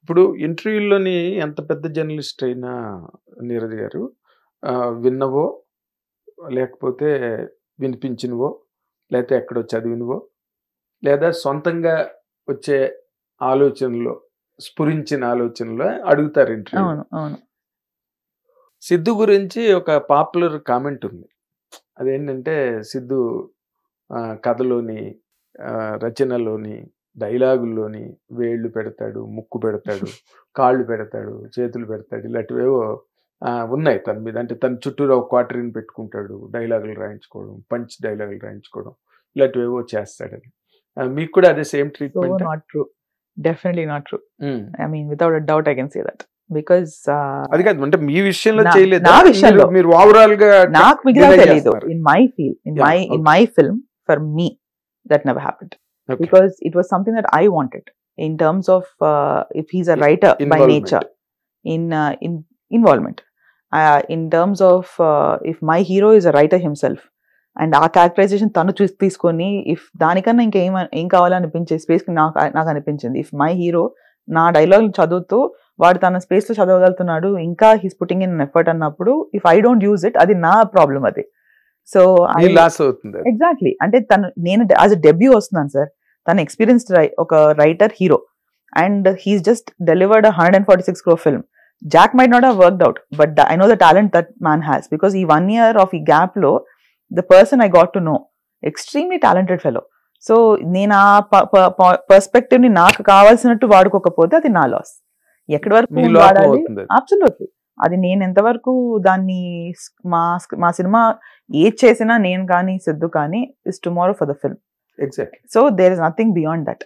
ఇప్పుడు ఇంటర్వ్యూలోని ఎంత పెద్ద జర్నలిస్ట్ అయినా నీరజ్ గారు విన్నవో లేకపోతే వినిపించినవో లేకపోతే ఎక్కడో చదివినవో లేదా సొంతంగా వచ్చే ఆలోచనలో స్ఫురించిన ఆలోచనలో అడుగుతారు ఇంటర్వ్యూ. అవును. అవును. సిద్ధు గురించి ఒక పాపులర్ కామెంట్ ఉంది. అదేంటంటే సిద్ధు కథలోని రచనలోని డైలాగుల్లోని వేళ్ళు పెడతాడు, ముక్కు పెడతాడు, కాళ్ళు పెడతాడు, చేతులు పెడతాడు, ఇలాంటివేవో ఉన్నాయి తన మీద. అంటే తన చుట్టూరు ఒక క్వార్టరీని పెట్టుకుంటాడు, డైలాగులు రాయించుకోవడం, పంచ్ డైలాగులు రాయించుకోవడం, ఇలాంటివేవో చేస్తాడని. మీకు కూడా అదే same treatment? Not true, definitely not true. I mean without a doubt I can say that. Because అది కాదు, అంటే మీ విషయంలో చేయలేదు, నా విషయంలో మీరు ఓవరాల్ గా నాకు మిగతా తెలియదు. In my feel, in my film, for me that never happened. Okay. Because it was something that I wanted in terms of if he's a writer by nature, in involvement, in terms of if my hero is a writer himself and ఆ characterization తను తీసుకొని if దానికన్నా ఇంకేం కావాలనిపించే space నాకు అనిపించింది. If my hero నా dialogue చదువుతూ వాడు తన స్పేస్ లో చదవగలుగుతున్నాడు, ఇంకా హీస్ పుట్టింగ్ ఇన్ ఎఫర్ట్ అన్నప్పుడు if I don't use it, అది నా ప్రాబ్లం. అది సో లాస్ అవుతుంది. ఎగ్జాక్ట్లీ. అంటే నేను యాజ్ అ డెబ్యూ వస్తున్నాను సార్, తను ఎక్స్పీరియన్స్డ్ ఒక writer hero and he's just delivered 146 crore film. Jack might not have worked out, but I know the talent that man has, because ఈ 1 year of ఈ gap లో the person I got to know extremely talented fellow. So నేను ఆ perspective ని నాకు కావాల్సినట్టు వాడుకోకపోతే అది నా loss. ఎక్కడి వరకు వాడాలి? అబ్సల్యూట్లీ. అది నేను ఎంతవరకు దాన్ని మా సినిమా ఏది చేసినా నేను కానీ సిద్ధు కానీ is tomorrow for the film. Exactly. So there is nothing beyond that.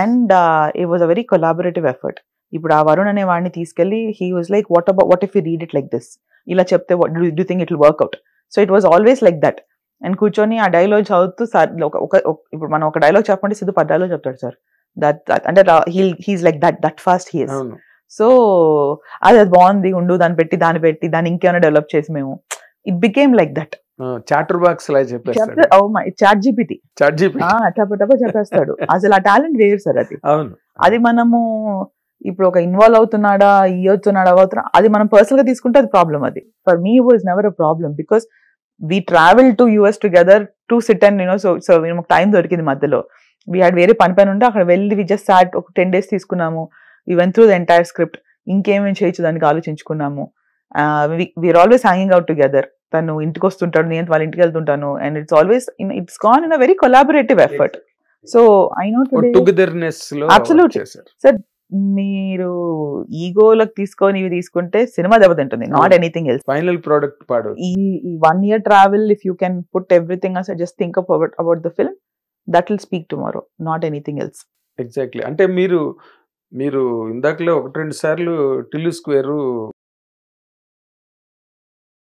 And it was a very collaborative effort. ఇప్పుడు ఆ వరుణ్ అనే వాడిని తీసుకెళ్లి he was like what if you read it like this, ఇలా చెప్తే do think it will work out. So it was always like that. And కూర్చొని ఆ dialogue చదువుతూ సార్ ఇప్పుడు మనం ఒక డైలాగ్ చెప్పండి, సిద్ధు 10 డైలాగ్ చెప్తాడు సార్. అంటే he's like that fast he is. So అది బాగుంది, ఉండు దాన్ని పెట్టి దాన్ని ఇంకేమైనా డెవలప్ చేసి మేము it became like that. Chatter box లా చెప్పేస్తాడు. చాట్ జీపీటీ చెప్పేస్తాడు. అసలు ఆ టాలెంట్ వేరు సార్. అది మనము ఇప్పుడు ఒక ఇన్వాల్వ్ అవుతున్నాడా, అవుతున్నా అది మనం పర్సనల్ గా తీసుకుంటే అది ప్రాబ్లం. అది for me was never a problem, because we travel to US together to SIT and so మాకు టైం దొరికింది మధ్యలో. వీ హ్యాడ్ వేరే పని ఉంటే అక్కడ వెళ్ళి వి జస్ట్ సాట్ ఒక 10 days తీసుకున్నాము. We went through the entire script. ఇంకేమేమి చేయొచ్చు దానికి ఆలోచించుకున్నాము. We are always hanging out together. తను ఇంటికి వస్తుంటాడు, నేను వాళ్ళ ఇంటికి వెళ్తుంటాను. And it's always it's gone in a very collaborative effort. So I know absolutely sir, మీరు ఈగోలకు తీసుకొని ఇవి తీసుకుంటే సినిమా దెబ్బతింటుంది, not anything else. Final product పాడు. ఈ 1 year travel, if you can put everything as just think about the film, that will speak tomorrow, not anything else. Exactly. అంటే మీరు ఇందాకలో 1-2 సార్లు టిల్లు స్క్వేర్